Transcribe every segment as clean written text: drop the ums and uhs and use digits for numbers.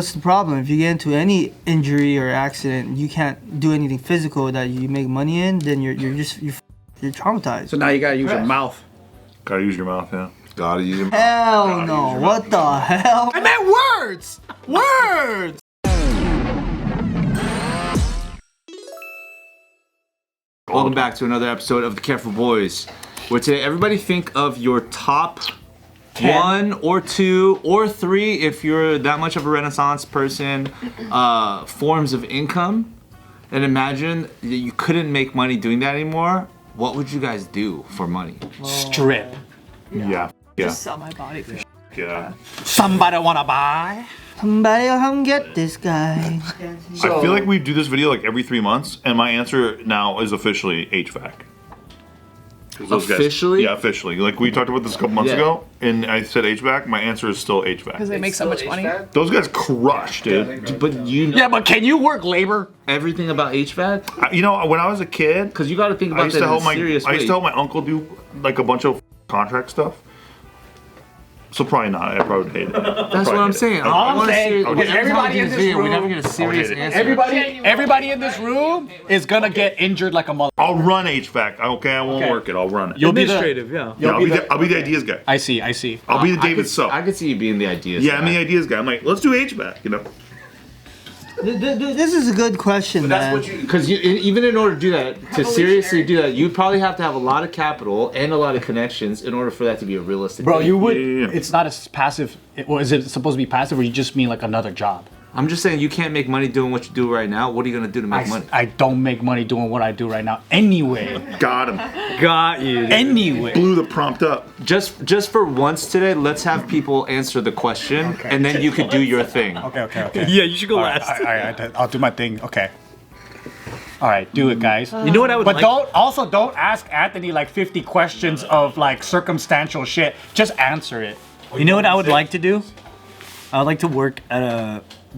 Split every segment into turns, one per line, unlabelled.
that's the problem. If you get into any injury or accident, you can't do anything physical that you make money in. Then you're traumatized.
So now you gotta use your mouth.
Gotta use your mouth, yeah.
Gotta use your
Hell no! What the hell?
I meant words. Words. Welcome back to another episode of The Careful Boys, where today everybody think of your top 1 or 2 or 3, if you're that much of a Renaissance person, forms of income, and imagine that you couldn't make money doing that anymore. What would you guys do for money?
Strip.
Yeah.
Just sell my body for
Yeah.
Somebody wanna buy?
Somebody come get this guy.
I feel like we do this video like every 3 months, and my answer now is officially HVAC. 'Cause those guys-
Officially?
yeah, officially. Like we talked about this a couple months ago, and I said HVAC. My answer is still HVAC.
because they make so much money.
Those guys crush, dude.
But you know
Yeah, but can you work labor?
everything about HVAC?
You know, when I was a kid,
Because you got to think
I
about
used
that
to
in a
help my
serious way.
my uncle do like a bunch of contract stuff. So probably not. I probably hate it.
That's what I'm saying. I wanna see-
okay, everybody in this room,
we never get a serious
I'll hate it.
answer.
Everybody in this room is gonna get injured like a mother.
I'll run HVAC. Okay, I won't
Okay.
work it. I'll run it.
You'll be the.
Administrative, yeah.
Yeah, I'll be the ideas guy.
I see. I see.
I'll be the
I
David
could-
Sup.
I could see you being the ideas.
Yeah, I'm
guy.
the ideas guy. I'm like, let's do HVAC. You know.
This is a good question, man.
Because even in order to do that, to seriously do that, you'd probably have to have a lot of capital and a lot of connections in order for that to be a realistic
Bro,
thing.
you would.
Yeah.
It's not as passive. Or is it supposed to be passive, or you just mean like another job?
I'm just saying you can't make money doing what you do right now. What are you gonna do to make money?
I don't make money doing what I do right now. Anyway.
Got him.
Got you.
Anyway.
Blew the prompt up.
Just for once today, let's have people answer the question, and then you could do your thing.
Okay.
Yeah, you should go
All right, I'll do my thing. Okay. All right, do it, guys.
You know what I would
But
like?
don't ask Anthony like 50 questions of like circumstantial shit. Just answer it.
You know what I would like to do? I would like to work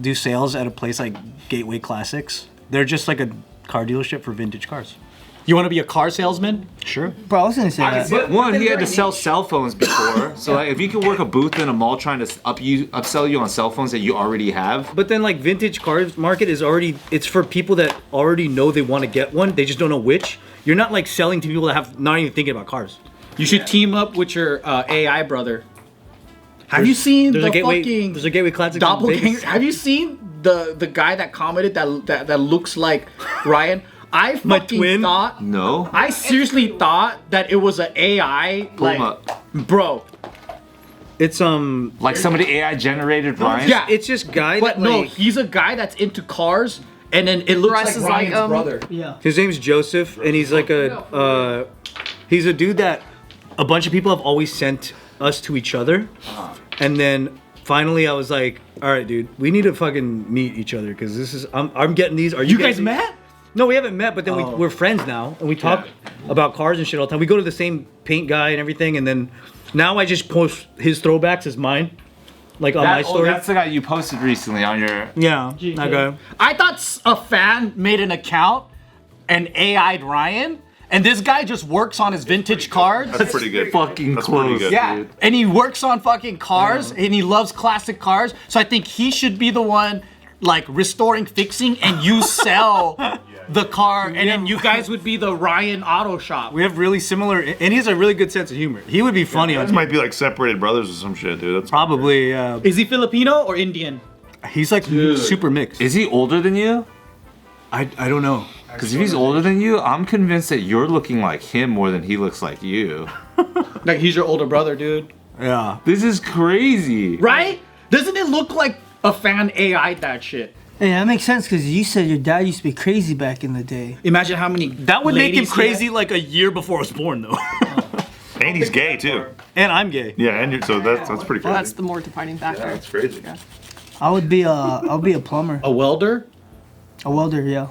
do sales at a place like Gateway Classics. They're just like a car dealership for vintage cars.
You want to be a car salesman?
Sure.
Bro, I was gonna say that.
But one, he had to sell cell phones before, so like, if you could work a booth in a mall trying to upsell you on cell phones that you already have.
But then like vintage cars market is already, it's for people that already know they want to get one. They just don't know which. You're not like selling to people that have not even thinking about cars.
You should team up with your AI brother. Have you seen
There's
the
a Gateway,
fucking
there's a Gateway Classics in
doppelganger?
Vegas.
Have you seen the guy that commented that looks like Ryan? I fucking
twin?
thought.
No.
I seriously thought that it was an AI.
Pull
Like,
him up.
bro.
It's
Like somebody AI generated Ryan.
Yeah.
it's just guy
But
that
no,
like,
he's a guy that's into cars, and then it looks
Dresses
like
like
Ryan's
him.
brother.
Yeah.
his name's Joseph, and he's like he's a dude that a bunch of people have always sent us to each other, and then finally I was like, all right, dude, we need to fucking meet each other because this is I'm getting these. Are
You guys
getting these?
met?
No, we haven't met, but then we're friends now, and we talk about cars and shit all the time. We go to the same paint guy and everything, and then now I just post his throwbacks as mine, like on my story.
That's the guy you posted recently on your.
Yeah, okay.
I thought a fan made an account and AI'd Ryan, and this guy just works on his vintage cars.
That's pretty good.
Fucking
That's
close.
pretty good.
Yeah,
dude.
and he works on fucking cars, and he loves classic cars. So I think he should be the one, like restoring, fixing, and you sell the car, and then you guys would be the Ryan Auto Shop.
We have really similar, and he has a really good sense of humor. He would be funny
This
on
might be like separated brothers or some shit, dude. That's
probably.
Is he Filipino or Indian?
He's like super mixed.
Is he older than you?
I don't know.
Because if he's older than you, I'm convinced that you're looking like him more than he looks like you.
Like he's your older brother, dude.
Yeah.
This is crazy.
Right? Doesn't it look like a fan AI'd that shit?
Hey, that makes sense because you said your dad used to be crazy back in the day.
Imagine how many
That would make him
ladies he
crazy
had.
like a year before I was born, though.
and he's gay too.
And I'm gay.
Yeah, and so that's pretty crazy.
Well, that's the more defining factor.
That's crazy.
I'll be a plumber,
A welder?
a welder, yeah.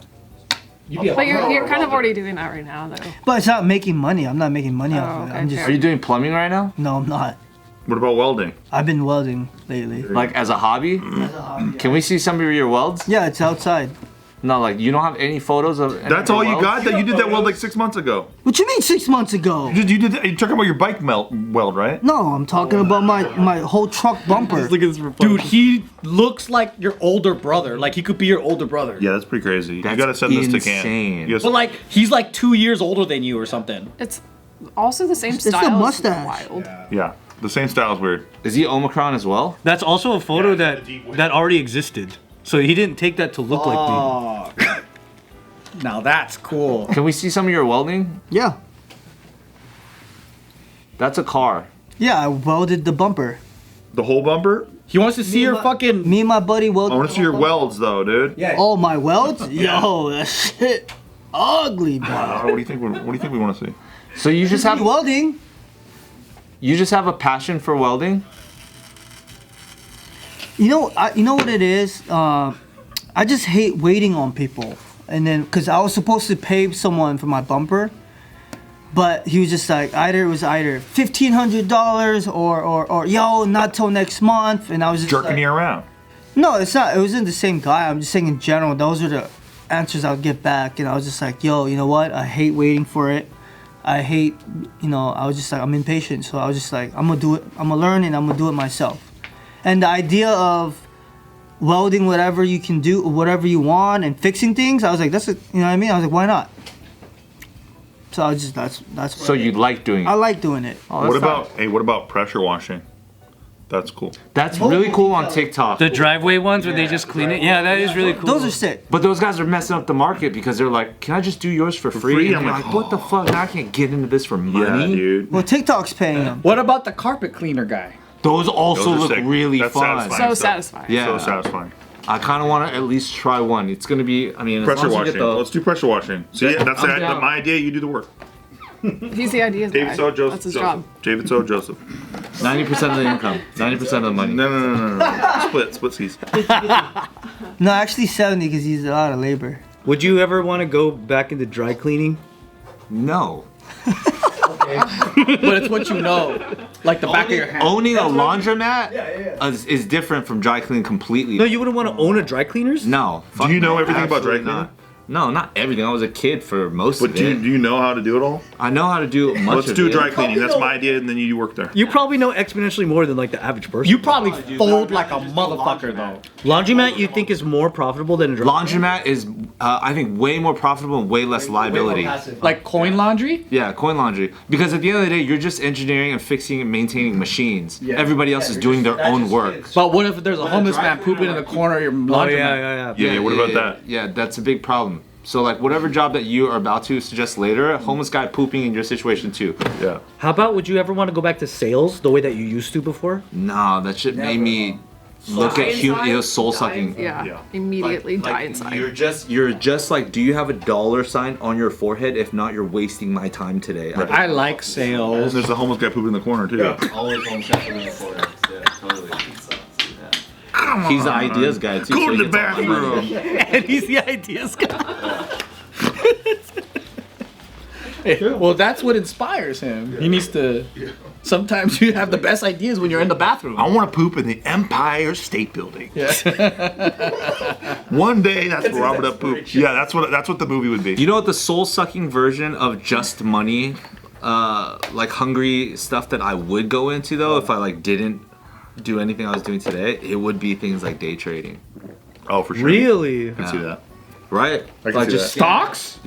But you're kind of already doing that right now, though.
But it's not making money. I'm not making money off of it.
okay,
I'm just
fair.
Are you doing plumbing right now?
no, I'm not.
What about welding?
I've been welding lately.
Like as a hobby? Can we see some of your welds?
Yeah, it's outside.
No, like you don't have any photos of.
That's all you
welds?
got? That you did that weld like 6 months ago.
What you mean 6 months ago?
You did. You're talking about your bike weld, right?
No, I'm talking about my whole truck bumper.
Dude, he looks like your older brother. Like he could be your older brother.
Yeah, that's pretty crazy.
That's
you gotta send this to
insane.
Cam. You gotta-
But like he's like 2 years older than you or something.
It's also the same
It's the
style. It's
mustache.
wild.
yeah, the same style is weird.
Is he Omicron as well?
That's also a photo that already existed. So he didn't take that to look like me.
Oh. Now that's cool.
Can we see some of your welding?
Yeah.
That's a car.
Yeah, I welded the bumper.
The whole bumper?
He wants to see your fucking.
Me and my buddy
I
welded.
want to see your welds though, dude.
Yeah.
Oh, my welds? Yo, that shit ugly, bro.
What do you think? What do you think we want to see?
So you just have
Welding?
a passion for welding?
You know what it is? I just hate waiting on people. And then, because I was supposed to pay someone for my bumper, but he was just like, either $1,500 or yo, not till next month. And I was just
Jerking
like,
you around.
no, it's not. It wasn't the same guy. I'm just saying in general, those are the answers I'll get back. And I was just like, yo, you know what? I hate waiting for it. I hate, I was just like, I'm impatient. So I was just like, I'm going to do it. I'm going to learn and I'm going to do it myself. And the idea of welding whatever you can do, whatever you want, and fixing things, I was like, you know what I mean? I was like, why not? So I was just, that's what
So you like doing
I
it?
like doing it.
Oh,
What
that's not-
about what about pressure washing? That's cool.
That's really cool on TikTok.
The driveway ones where they just clean it. Yeah, that is really cool.
Those are sick.
But those guys are messing up the market because they're like, can I just do yours for free?
free?
And
I'm
you're
like,
like, what the fuck? Now I can't get into this for money.
Yeah, dude.
Well, TikTok's paying them.
What about the carpet cleaner guy?
Those also
Those are
look
sick.
really
That's
fun.
satisfying.
So
stuff.
satisfying.
Yeah.
So satisfying.
I kind of want to at least try one. It's gonna be, I mean, as
Pressure
long as you
washing.
get the,
Let's do pressure washing. See,
Yeah,
that's
I'm down.
my idea. You do the work.
He's the ideas guy.
David So Joseph.
That's his
Joseph.
job.
David So Joseph.
90% of the income, 90% of the money.
No. Split skis.
No, actually 70 because he's a lot of labor.
Would you ever want to go back into dry cleaning?
No.
But it's what you know. Like the back of your hand.
Owning a laundromat is different from dry cleaning completely.
No, you wouldn't want to own a dry cleaners?
No.
Do you know
fuck
everything about dry
absolutely
cleaning?
not. No, not everything. I was a kid for most
But
of
do
it.
you know how to do it all?
I know how to do much
Let's
of
do
it.
dry cleaning. That's my idea, and then you work there.
You probably know exponentially more than like the average person.
You probably fold like a motherfucker though.
Laundromat you think is more profitable than a dry
Laundromat is, I think, way more profitable and way less liability.
Like coin laundry?
Yeah, coin laundry. Because at the end of the day, you're just engineering and fixing and maintaining machines. Everybody else is doing their own work.
But what if there's a homeless man pooping in the corner of your
Oh
laundry?
Yeah, what about that?
Yeah, that's a big problem. So like whatever job that you are about to suggest later, a homeless guy pooping in your situation too.
Yeah.
How about would you ever want to go back to sales the way that you used to before?
Nah, that shit made me look at human. It was soul sucking.
Yeah. Immediately die inside.
You're just like, do you have a dollar sign on your forehead? If not, you're wasting my time today.
I like
And
sales.
there's a homeless guy pooping in the corner too.
Always one step in the corner. Yeah, totally.
He's the ideas guy too.
Go
so
to
he
the
gets all the money.
bathroom.
And he's the ideas guy.
Well, that's what inspires him. He needs to. Sometimes you have the best ideas when you're in the bathroom.
I want to poop in the Empire State Building. One day, that's where I'm gonna poop. Yeah, that's what the movie would be.
You know what the soul sucking version of just money, like hungry stuff that I would go into though if I like didn't do anything I was doing today? It would be things like day trading,
Oh, for sure.
Really?
I can see that.
right?
I can
like
see
just
that.
Stocks?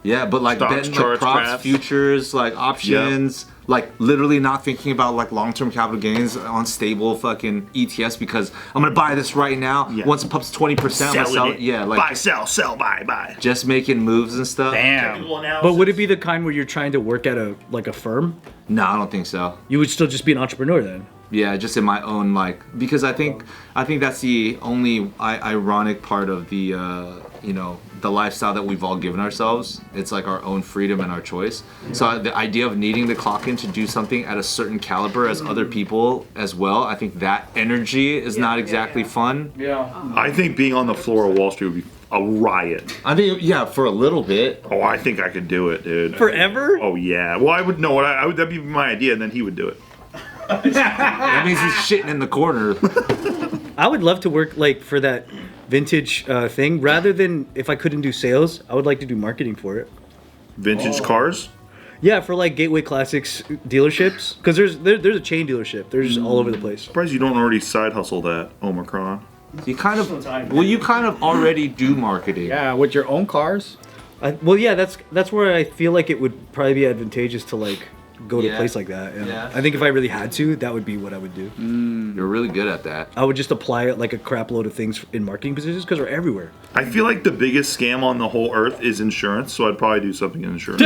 yeah, but like
Stocks,
betting
charts,
like props,
graphs.
futures, like options. Like literally not thinking about like long-term capital gains on stable fucking ETFs because I'm gonna buy this right now.
Yeah.
Once it pops 20%, I'm gonna sell
Selling
it.
it.
Yeah, like
buy, sell, buy.
just making moves and stuff.
Damn.
But would it be the kind where you're trying to work at a firm?
No, I don't think so.
You would still just be an entrepreneur then.
Yeah, just in my own like because I think that's the only ironic part of the the lifestyle that we've all given ourselves. It's like our own freedom and our choice. So the idea of needing to clock in to do something at a certain caliber as other people as well, I think that energy is not exactly fun.
I think being on the floor of Wall Street would be a riot.
I think for a little bit.
Oh, I think I could do it, dude.
Forever?
Oh yeah. Well, I would know. I would. That'd be my idea, and then he would do it.
That means he's shitting in the corner.
I would love to work like for that vintage thing rather than if I couldn't do sales. I would like to do marketing for it.
Vintage cars.
Yeah, for like Gateway Classics dealerships, because there's a chain dealership. They're just all over the place.
Surprised you don't already side hustle that Omicron.
You kind of already do marketing.
Yeah, with your own cars.
Well, yeah, that's where I feel like it would probably be advantageous to like go to a
Yeah.
place like that.
Yeah.
I think if I really had to, that would be what I would do.
You're really good at that.
I would just apply like a crap load of things in marketing positions because they're everywhere.
I feel like the biggest scam on the whole earth is insurance, so I'd probably do something in insurance.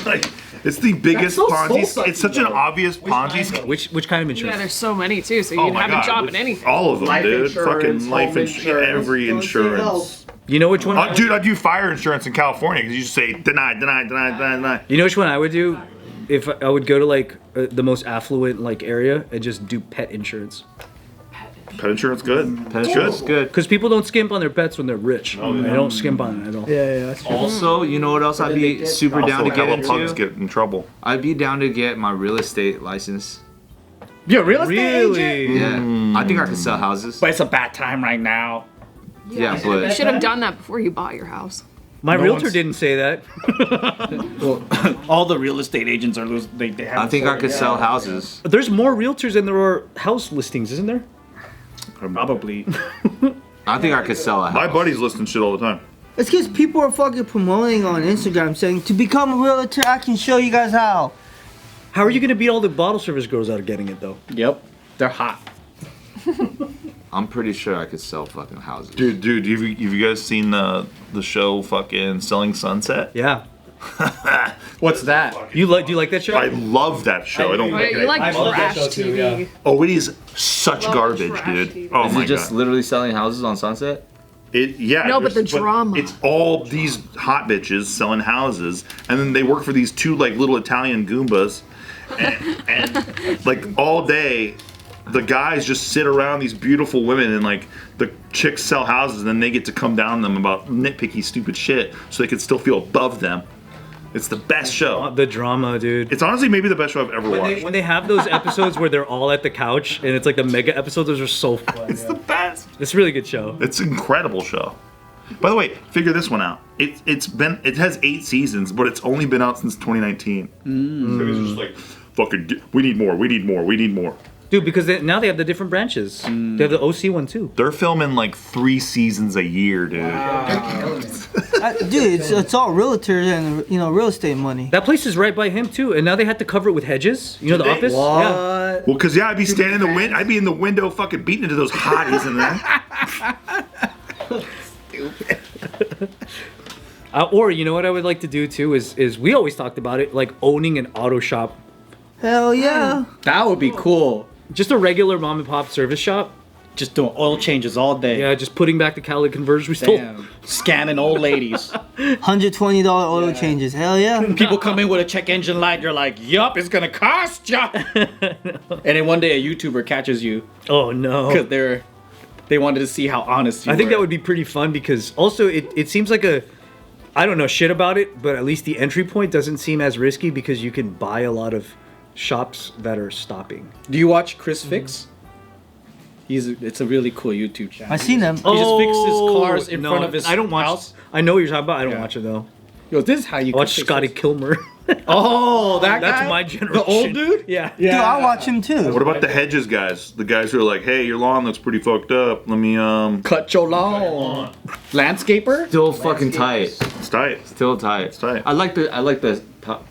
Like, it's the biggest
so
Ponzi.
soul-sucking,
It's such an
though.
obvious Ponzi scheme.
Which kind of
Yeah,
insurance?
there's so many too, so you
Oh
can
my
have
God,
a job in
it's
anything.
all of them,
Life
dude.
insurance,
Fucking life
home
insurance,
insurance,
every insurance.
You know which one?
Dude, I do fire insurance in California because you just say deny, deny, deny, deny, deny.
You know which one I would do? If I would go to like the most affluent like area and just do pet insurance.
Pet insurance, good.
Pet insurance is good.
Because people don't skimp on their pets when they're rich. They don't skimp on it at all.
Yeah.
Also, you know what else I'd be super down to
Also,
get
hella pugs
into?
get in trouble.
I'd be down to get my real estate license.
You're a real estate agent?
Really?
Yeah, I think I could sell houses.
But it's a bad time right now.
Yeah,
You
but
should have done that before you bought your house.
My
No
realtor
one's-
didn't say that.
Well, all the real estate agents are losing. They have.
I think I could sell houses.
There's more realtors than there are house listings, isn't there?
Probably.
I think I could sell a
My
house.
buddies listen to shit all the time.
It's because people are fucking promoting on Instagram saying, to become a realtor, I can show you guys how.
How are you gonna beat all the bottle service girls out of getting it though?
Yep. They're hot.
I'm pretty sure I could sell fucking houses.
Dude, have you guys seen the show fucking Selling Sunset?
Yeah.
What's that?
Do you like that show?
I love that show. I don't
Wait, you like
love that
trash
show too,
TV.
yeah.
Oh, it is such
Love
garbage,
trash
dude.
TV.
Oh
Is
my
it just
god.
literally selling houses on Sunset?
Yeah.
No, but
there's-
the drama.
It's all these hot bitches selling houses, and then they work for these two like little Italian Goombas, and like all day, the guys just sit around these beautiful women, and like the chicks sell houses, and then they get to come down on them about nitpicky, stupid shit, so they can still feel above them. It's the best show.
The drama, dude.
It's honestly maybe the best show I've ever watched.
When they have those episodes where they're all at the couch and it's like the mega episodes, those are so fun.
It's the best.
It's a really good show.
It's an incredible show. By the way, figure this one out. It has 8 seasons, but it's only been out since 2019. So it's just like, fucking, we need more, we need more, we need more.
Dude, because now they have the different branches. They have the OC one too.
They're filming like 3 seasons a year, dude.
Dude, it's all realtors and real estate money.
That place is right by him too, and now they had to cover it with hedges. You know the
Did they?
office? Yeah.
Well, cause I'd be standing in the wind. I'd be in the window, fucking beating into those hotties in there.
Or you know what I would like to do too is we always talked about it, like owning an auto shop,
Hell yeah.
That would be cool.
just a regular mom and pop service shop.
Just doing oil changes all day.
Yeah, just putting back the catalytic converters we stole.
Damn. Scamming old ladies.
$120 oil changes. Hell yeah.
People come in with a check engine light. You're like, yup, it's gonna cost ya. And then one day a YouTuber catches you
Oh no.
because they wanted to see how honest you
I think
were.
that would be pretty fun because also it seems like I don't know shit about it, but at least the entry point doesn't seem as risky because you can buy a lot of shops that are stopping.
Do you watch Chris Fix? It's a really cool YouTube channel.
I seen them.
He just fixes cars in
no,
front of his
I don't watch.
house.
I know what you're talking about. I don't
Yeah.
watch it though.
Yo, this is how you
I watch
fix
Scotty
this.
Kilmer.
Oh, that guy?
That's my generation.
The old dude?
Yeah.
Dude, I watch him too.
What about the hedges guys? The guys who are like, hey, your lawn looks pretty fucked up. Let me
Cut your lawn. Landscaper?
Still fucking tight.
It's tight.
Still tight.
It's tight.
I like the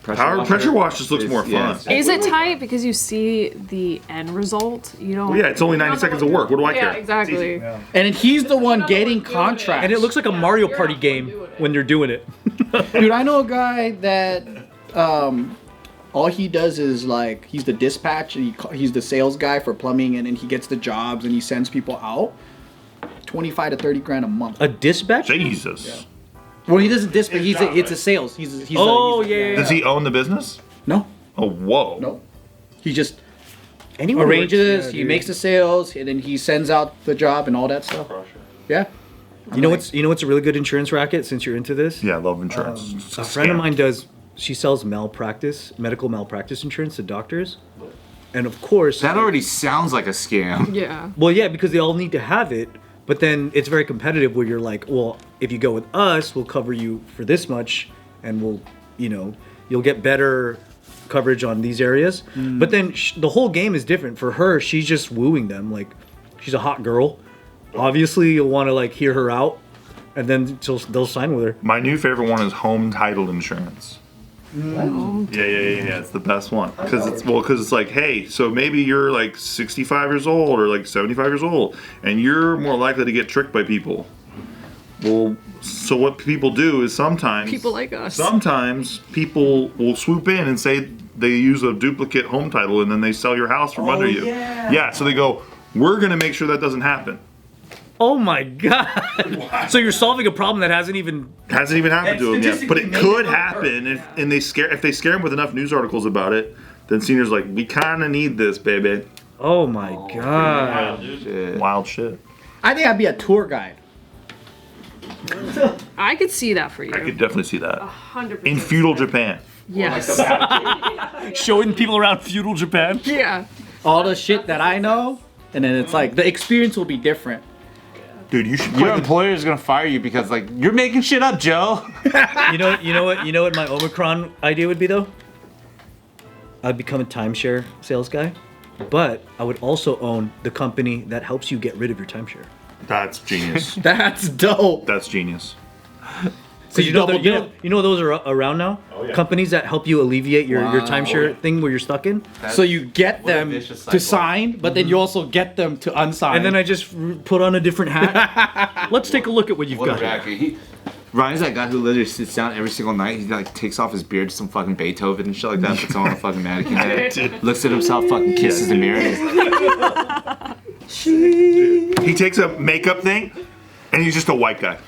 Pressure wash just looks more fun.
Is it tight because you see the end result? You don't.
Well, yeah, it's only 90 seconds of work. What do I
Yeah,
care? It's
exactly.
easy.
And then he's the one getting contracts.
And it looks like a Mario Party game when they're doing it.
Dude, I know a guy that all he does is like he's the dispatch and he's the sales guy for plumbing, and then he gets the jobs and he sends people out. 25 to 30 grand a month.
A dispatch?
Jesus.
Well, he doesn't dispatch. It's a sales. He's
Oh, yeah.
Does he own the business?
No,
Oh, whoa.
no. He just
Anyone
arranges.
works-
He
yeah,
makes the sales, and then he sends out the job and all that stuff. Yeah.
dude. You know what's a really good insurance racket since you're into this?
Yeah, I love insurance.
A friend of mine does. She sells medical malpractice insurance to doctors. And of course,
That already sounds like a scam.
Yeah.
well, yeah, because they all need to have it. But then it's very competitive where you're like, well, if you go with us, we'll cover you for this much, and we'll, you'll get better coverage on these areas. But then the whole game is different. For her, she's just wooing them. Like, she's a hot girl. Obviously, you'll want to like hear her out, and then they'll sign with her.
My new favorite one is home title insurance. Yeah. It's the best one because it's like, hey, so maybe you're like 65 years old or like 75 years old, and you're more likely to get tricked by people. Well, so what people do is sometimes
People like us.
Sometimes people will swoop in and say they use a duplicate home title, and then they sell your house from under you. Yeah. So they go, we're gonna make sure that doesn't happen.
Oh my god! So you're solving a problem that hasn't even
happened to them yet, but it could happen if they scare them with enough news articles about it. Then seniors like, we kind of need this, baby.
Oh my god!
Wild shit.
I think I'd be a tour guide.
I could see that for you.
I could definitely see that
100%.
in feudal Japan.
Yes.
Showing people around feudal Japan.
Yeah.
All the shit that I know, and then it's like the experience will be different.
Dude, you should.
Your employer is gonna fire you because like you're making shit up, Joe.
You know what my Omicron idea would be though? I'd become a timeshare sales guy, but I would also own the company that helps you get rid of your timeshare.
That's genius.
That's dope.
That's genius.
So you know those are around now?
Oh, yeah.
Companies that help you alleviate your timeshare thing where you're stuck in.
So you get
What a
them
vicious
to
cycle.
sign, but then you also get them to unsign.
And then I just put on a different hat. Let's take a look at what you've
What a
got. here.
racket. Ryan's that guy who literally sits down every single night. He like takes off his beard to some fucking Beethoven and shit like that. Puts on a fucking mannequin head. Looks at himself, fucking kisses the mirror. And
He takes a makeup thing, and he's just a white guy.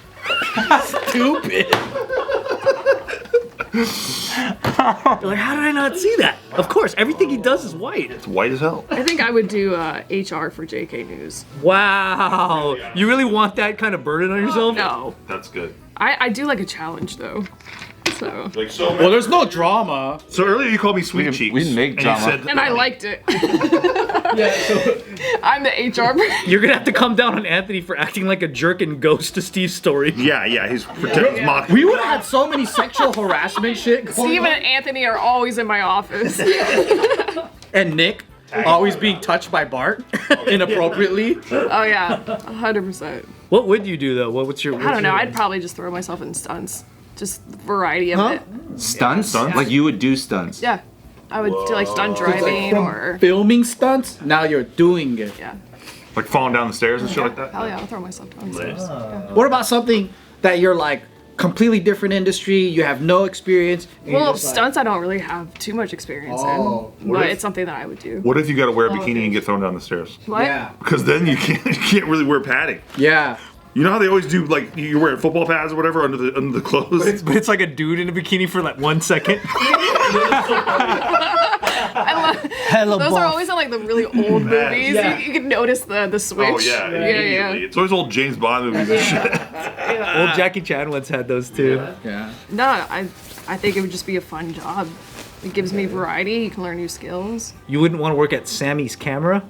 stupid.
You're like, how did I not see that? Of course, everything he does is white.
It's white as hell.
I think I would do HR for JK News.
Wow. You really want that kind of burden on yourself?
No.
That's good.
I do like a challenge though. So.
Like so.
Well, there's no drama.
So earlier you called me sweet
We
cheeks.
didn't make
and you
drama.
said-
And I liked it.
Yeah. So
I'm the HR person.
You're gonna have to come down on Anthony for acting like a jerk and Ghost to Steve's story.
Yeah, he's pretending mocking.
we would have had so many sexual harassment shit. going
Steve
on.
and Anthony are always in my office.
And Nick always being touched by Bart inappropriately.
Oh yeah, 100%.
What would you do though? What's your?
I don't know. I'd probably just throw myself in stunts. Just variety of it.
stunts?
Stunts?
Like you would do stunts.
Yeah. I would do like stunt driving or
Filming stunts. Now you're doing it.
yeah.
Like falling down the stairs and shit like that.
Hell yeah, I'll throw myself down stairs. Yeah.
What about something that you're like completely different industry? You have no experience. and you're
Well,
just like-
stunts I don't really have too much experience
Oh.
in, but it's something that I would do.
What if you got to wear a bikini and get thrown down the stairs?
What?
Yeah.
Because then you can't really wear padding.
Yeah.
You know how they always do, like you wear football pads or whatever under the clothes.
But it's like a dude in a bikini for like 1 second.
Hella
Those
buff.
are always in like the really old movies.
Yeah.
You can notice the switch.
Oh yeah,
yeah,
immediately.
yeah.
It's always old James Bond movies and shit.
Old Jackie Chan once had those too.
Yeah.
No, I think it would just be a fun job. It gives me variety. You can learn new skills.
You wouldn't want to work at Sammy's camera?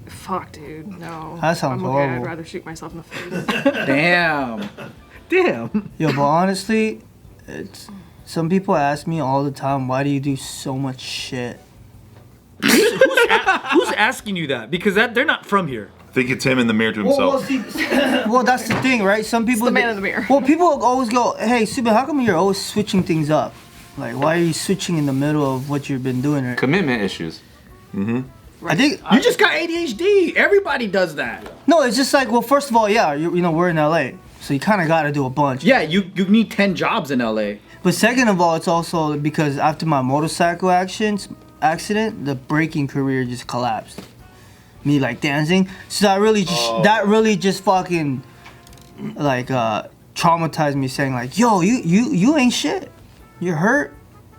Fuck, dude. No.
That sounds
I'm okay.
horrible.
I'd rather shoot myself in the face.
Damn.
Damn.
Yo, but honestly, it's some people ask me all the time, why do you do so much shit?
Who's asking you that? Because they're not from here.
I think it's him in the mirror to himself.
Well, that's the thing, right? Some people.
the man in the mirror.
Well, people always go, "Hey, Subin, how come you're always switching things up? Like, why are you switching in the middle of what you've been doing?" Right?
Commitment issues.
I think
You just got ADHD. Everybody does that.
no. It's just like, well, first of all, yeah, you know, we're in LA, so you kind of got to do a bunch.
Yeah, you need 10 jobs in LA.
But second of all, it's also because after my motorcycle accident, the braking career just collapsed. Me like dancing, so that really just fucking like traumatized me, saying like, yo, you ain't shit. You're hurt.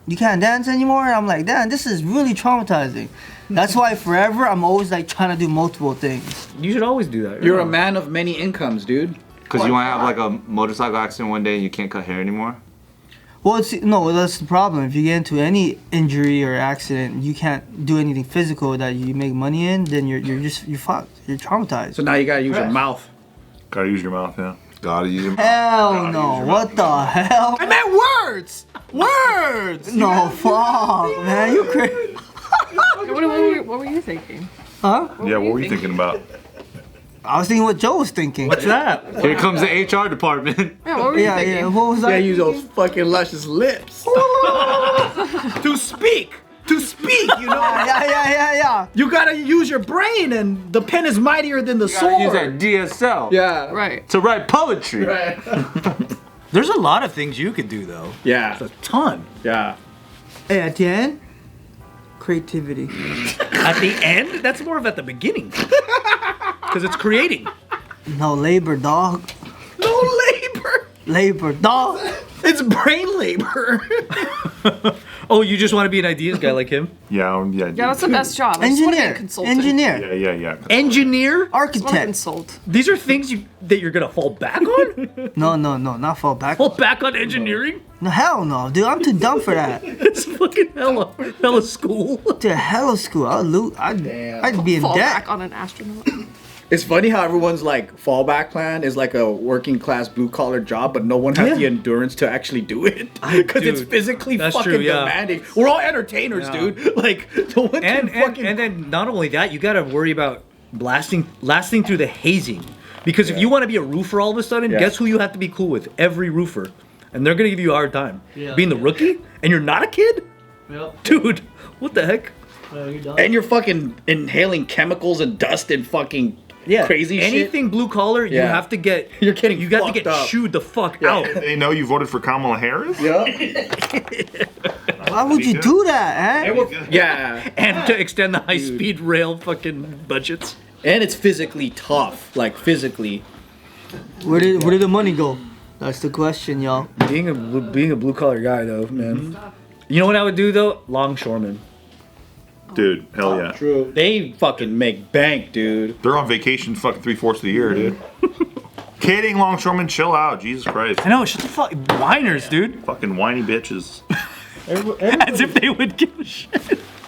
You can't dance anymore. And I'm like, damn, this is really traumatizing. That's why forever I'm always like trying to do multiple things.
You should always do that.
You're a man of many incomes, dude.
Because you want to have like a motorcycle accident one day and you can't cut hair anymore.
Well, no, that's the problem. If you get into any injury or accident, you can't do anything physical that you make money in. Then you're fucked. You're traumatized.
So now you gotta use your mouth.
Gotta use your mouth, yeah.
Gotta use your
Hell no! What the hell?
I meant words. Words.
No, fuck, man. You crazy?
What were you thinking?
Huh?
Yeah, what were you thinking about?
I was thinking what Joe was thinking.
What's that?
Here comes the HR department.
Yeah, what were you
Yeah,
thinking?
yeah. What was that?
Use those fucking luscious lips to speak. To speak, you know.
Yeah.
You gotta use your brain, and the pen is mightier than the sword.
Use that DSL.
Yeah.
Right.
To write poetry.
Right.
There's a lot of things you could do though.
Yeah.
A ton.
Yeah.
Hey, at the end, creativity.
At the end, that's more of at the beginning. Because it's creating.
No labor, dog.
No labor.
Labor, dog.
It's brain labor.
Oh, you just want to be an ideas guy like him?
Yeah,
Yeah, that's the best job. I just want to be a
Engineer.
consultant.
Engineer.
Yeah.
Engineer?
I just want to
Architect.
consult.
These are things that you're gonna fall back on?
No, not fall back.
Fall back on engineering?
No, hell no, dude. I'm too dumb for that.
It's fucking hella school.
To hell of school. I'd be in
Fall
debt.
back on an astronaut.
It's funny how everyone's like fallback plan is like a working class blue collar job, but no one has the endurance to actually do it because it's
Dude,
physically
that's
fucking
true, yeah.
demanding. We're all entertainers, dude. Like no one can fucking.
And then not only that, you gotta worry about lasting through the hazing. Because if you want to be a roofer all of a sudden, guess who you have to be cool with? Every roofer. And they're gonna give you a hard time.
Yeah.
Being the rookie, and you're not a kid?
Yep.
Dude, what the heck?
And you're fucking inhaling chemicals and dust and fucking crazy shit.
Anything blue collar, you
Yeah.
have to get.
You're getting
You got to
fucked
get
up.
chewed the fuck out.
They know you voted for Kamala Harris?
Yeah.
Why would you do that, eh?
Yeah.
And to extend the high speed rail fucking budgets.
And it's physically tough. Like physically.
Where did the money go? That's the question, y'all.
Being a blue collar guy though, man. You know what I would do though? Longshoreman.
Dude, hell yeah.
True. They fucking make bank, dude.
They're on vacation fucking 3/4 of the year, dude. Kidding, longshoremen, chill out. Jesus Christ.
I know, shut the fuck, whiners, dude.
Fucking whiny bitches.
As if they would give a shit.